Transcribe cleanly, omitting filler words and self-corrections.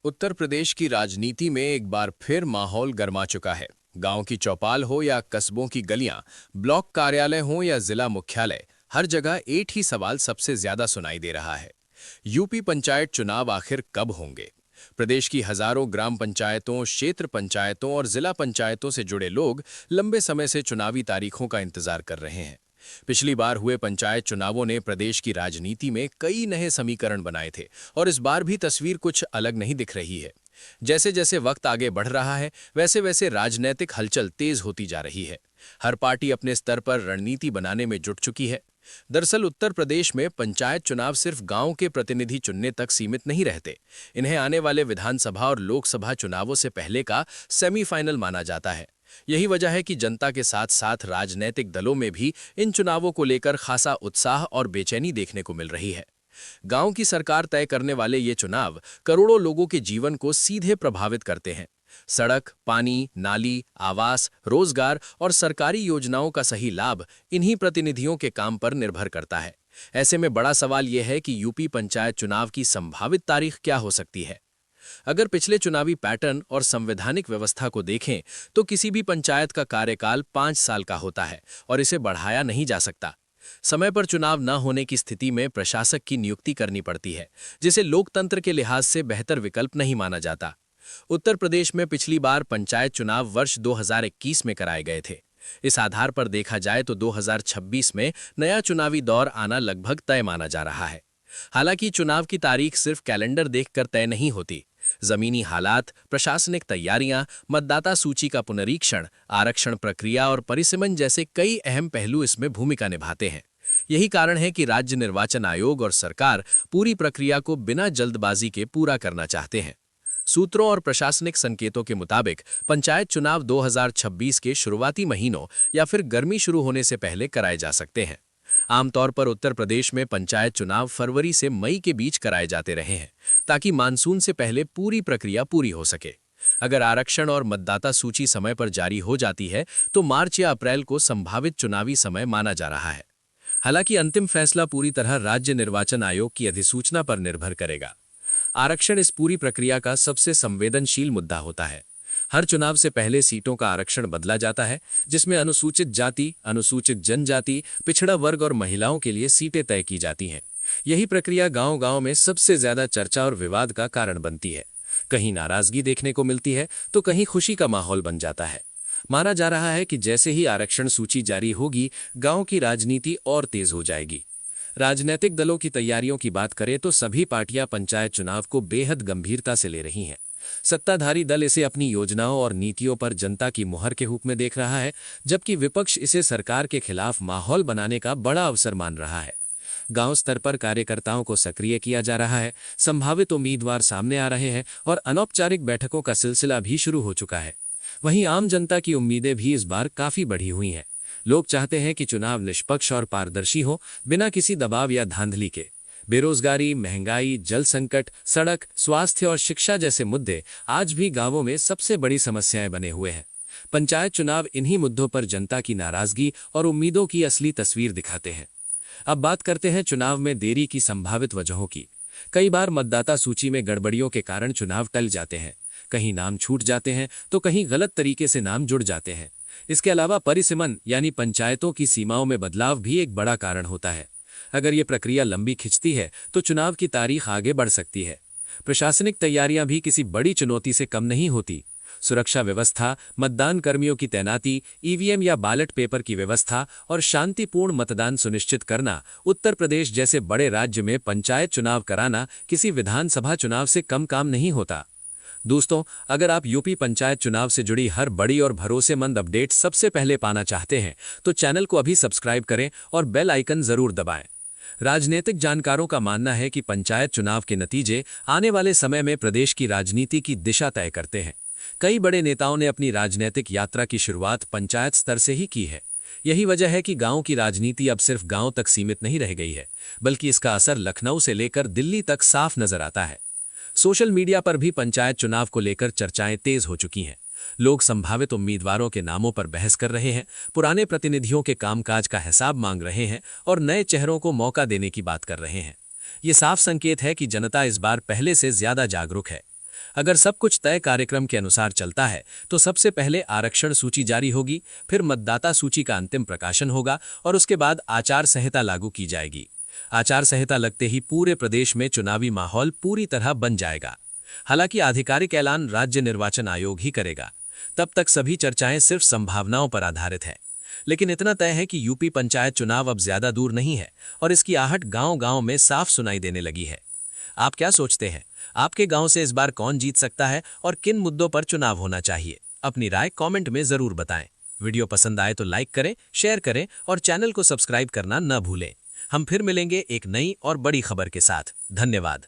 उत्तर प्रदेश की राजनीति में एक बार फिर माहौल गर्मा चुका है। गांव की चौपाल हो या कस्बों की गलियां, ब्लॉक कार्यालय हो या जिला मुख्यालय, हर जगह एक ही सवाल सबसे ज्यादा सुनाई दे रहा है। यूपी पंचायत चुनाव आखिर कब होंगे? प्रदेश की हजारों ग्राम पंचायतों, क्षेत्र पंचायतों और जिला पंचायतों से जुड़े लोग लंबे समय से चुनावी तारीखों का इंतजार कर रहे हैं। पिछली बार हुए पंचायत चुनावों ने प्रदेश की राजनीति में कई नए समीकरण बनाए थे और इस बार भी तस्वीर कुछ अलग नहीं दिख रही है। जैसे जैसे वक्त आगे बढ़ रहा है, वैसे वैसे राजनीतिक हलचल तेज होती जा रही है। हर पार्टी अपने स्तर पर रणनीति बनाने में जुट चुकी है। दरअसल उत्तर प्रदेश में पंचायत चुनाव सिर्फ गांव के प्रतिनिधि चुनने तक सीमित नहीं रहते। इन्हें आने वाले विधानसभा और लोकसभा चुनावों से पहले का सेमीफाइनल माना जाता है। यही वजह है कि जनता के साथ साथ राजनीतिक दलों में भी इन चुनावों को लेकर खासा उत्साह और बेचैनी देखने को मिल रही है। गांव की सरकार तय करने वाले ये चुनाव करोड़ों लोगों के जीवन को सीधे प्रभावित करते हैं। सड़क, पानी, नाली, आवास, रोजगार और सरकारी योजनाओं का सही लाभ इन्हीं प्रतिनिधियों के काम पर निर्भर करता है। ऐसे में बड़ा सवाल यह है कि यूपी पंचायत चुनाव की संभावित तारीख क्या हो सकती है। अगर पिछले चुनावी पैटर्न और संवैधानिक व्यवस्था को देखें तो किसी भी पंचायत का कार्यकाल 5 साल का होता है और इसे बढ़ाया नहीं जा सकता। समय पर चुनाव न होने की स्थिति में प्रशासक की नियुक्ति करनी पड़ती है, जिसे लोकतंत्र के लिहाज से बेहतर विकल्प नहीं माना जाता। उत्तर प्रदेश में पिछली बार पंचायत चुनाव वर्ष 2021 में कराए गए थे। इस आधार पर देखा जाए तो 2026 में नया चुनावी दौर आना लगभग तय माना जा रहा है। हालांकि चुनाव की तारीख सिर्फ कैलेंडर देखकर तय नहीं होती। जमीनी हालात, प्रशासनिक तैयारियां, मतदाता सूची का पुनरीक्षण, आरक्षण प्रक्रिया और परिसीमन जैसे कई अहम पहलू इसमें भूमिका निभाते हैं। यही कारण है कि राज्य निर्वाचन आयोग और सरकार पूरी प्रक्रिया को बिना जल्दबाजी के पूरा करना चाहते हैं। सूत्रों और प्रशासनिक संकेतों के मुताबिक पंचायत चुनाव 2026 के शुरुआती महीनों या फिर गर्मी शुरू होने से पहले कराए जा सकते हैं। आमतौर पर उत्तर प्रदेश में पंचायत चुनाव फरवरी से मई के बीच कराए जाते रहे हैं, ताकि मानसून से पहले पूरी प्रक्रिया पूरी हो सके। अगर आरक्षण और मतदाता सूची समय पर जारी हो जाती है तो मार्च या अप्रैल को संभावित चुनावी समय माना जा रहा है। हालांकि अंतिम फैसला पूरी तरह राज्य निर्वाचन आयोग की अधिसूचना पर निर्भर करेगा। आरक्षण इस पूरी प्रक्रिया का सबसे संवेदनशील मुद्दा होता है। हर चुनाव से पहले सीटों का आरक्षण बदला जाता है, जिसमें अनुसूचित जाति, अनुसूचित जनजाति, पिछड़ा वर्ग और महिलाओं के लिए सीटें तय की जाती हैं। यही प्रक्रिया गांव-गांव में सबसे ज्यादा चर्चा और विवाद का कारण बनती है। कहीं नाराजगी देखने को मिलती है तो कहीं खुशी का माहौल बन जाता है। माना जा रहा है कि जैसे ही आरक्षण सूची जारी होगी, गांव की राजनीति और तेज हो जाएगी। राजनीतिक दलों की तैयारियों की बात करें तो सभी पार्टियां पंचायत चुनाव को बेहद गंभीरता से ले रही हैं। सत्ताधारी दल इसे अपनी योजनाओं और नीतियों पर जनता की मुहर के रूप में देख रहा है, जबकि विपक्ष इसे सरकार के खिलाफ माहौल बनाने का बड़ा अवसर मान रहा है। गांव स्तर पर कार्यकर्ताओं को सक्रिय किया जा रहा है, संभावित उम्मीदवार सामने आ रहे हैं और अनौपचारिक बैठकों का सिलसिला भी शुरू हो चुका है। वहीं आम जनता की उम्मीदें भी इस बार काफी बढ़ी हुई हैं। लोग चाहते हैं कि चुनाव निष्पक्ष और पारदर्शी हो, बिना किसी दबाव या धांधली के। बेरोजगारी, महंगाई, जल संकट, सड़क, स्वास्थ्य और शिक्षा जैसे मुद्दे आज भी गांवों में सबसे बड़ी समस्याएं बने हुए हैं। पंचायत चुनाव इन्हीं मुद्दों पर जनता की नाराजगी और उम्मीदों की असली तस्वीर दिखाते हैं। अब बात करते हैं चुनाव में देरी की संभावित वजहों की। कई बार मतदाता सूची में गड़बड़ियों के कारण चुनाव टल जाते हैं। कहीं नाम छूट जाते हैं तो कहीं गलत तरीके से नाम जुड़ जाते हैं। इसके अलावा परिसीमन यानी पंचायतों की सीमाओं में बदलाव भी एक बड़ा कारण होता है। अगर ये प्रक्रिया लंबी खिंचती है तो चुनाव की तारीख आगे बढ़ सकती है। प्रशासनिक तैयारियां भी किसी बड़ी चुनौती से कम नहीं होती। सुरक्षा व्यवस्था, मतदान कर्मियों की तैनाती, ईवीएम या बैलेट पेपर की व्यवस्था और शांतिपूर्ण मतदान सुनिश्चित करना उत्तर प्रदेश जैसे बड़े राज्य में पंचायत चुनाव कराना किसी विधानसभा चुनाव से कम काम नहीं होता। दोस्तों, अगर आप यूपी पंचायत चुनाव से जुड़ी हर बड़ी और भरोसेमंद अपडेट सबसे पहले पाना चाहते हैं तो चैनल को अभी सब्सक्राइब करें और बेल आइकन जरूर दबाएं। राजनीतिक जानकारों का मानना है कि पंचायत चुनाव के नतीजे आने वाले समय में प्रदेश की राजनीति की दिशा तय करते हैं। कई बड़े नेताओं ने अपनी राजनीतिक यात्रा की शुरुआत पंचायत स्तर से ही की है। यही वजह है कि गांव की राजनीति अब सिर्फ गांव तक सीमित नहीं रह गई है, बल्कि इसका असर लखनऊ से लेकर दिल्ली तक साफ नजर आता है। सोशल मीडिया पर भी पंचायत चुनाव को लेकर चर्चाएं तेज हो चुकी हैं। लोग संभावित उम्मीदवारों के नामों पर बहस कर रहे हैं, पुराने प्रतिनिधियों के कामकाज का हिसाब मांग रहे हैं और नए चेहरों को मौका देने की बात कर रहे हैं। ये साफ संकेत है कि जनता इस बार पहले से ज्यादा जागरूक है। अगर सब कुछ तय कार्यक्रम के अनुसार चलता है तो सबसे पहले आरक्षण सूची जारी होगी, फिर मतदाता सूची का अंतिम प्रकाशन होगा और उसके बाद आचार संहिता लागू की जाएगी। आचार संहिता लगते ही पूरे प्रदेश में चुनावी माहौल पूरी तरह बन जाएगा। हालांकि आधिकारिक ऐलान राज्य निर्वाचन आयोग ही करेगा। तब तक सभी चर्चाएं सिर्फ संभावनाओं पर आधारित है। लेकिन इतना तय है कि यूपी पंचायत चुनाव अब ज्यादा दूर नहीं है और इसकी आहट गांव-गांव में साफ सुनाई देने लगी है। आप क्या सोचते हैं? आपके गांव से इस बार कौन जीत सकता है और किन मुद्दों पर चुनाव होना चाहिए? अपनी राय कमेंट में जरूर बताएं। वीडियो पसंद आए तो लाइक करें, शेयर करें और चैनल को सब्सक्राइब करना न भूलें। हम फिर मिलेंगे एक नई और बड़ी खबर के साथ। धन्यवाद।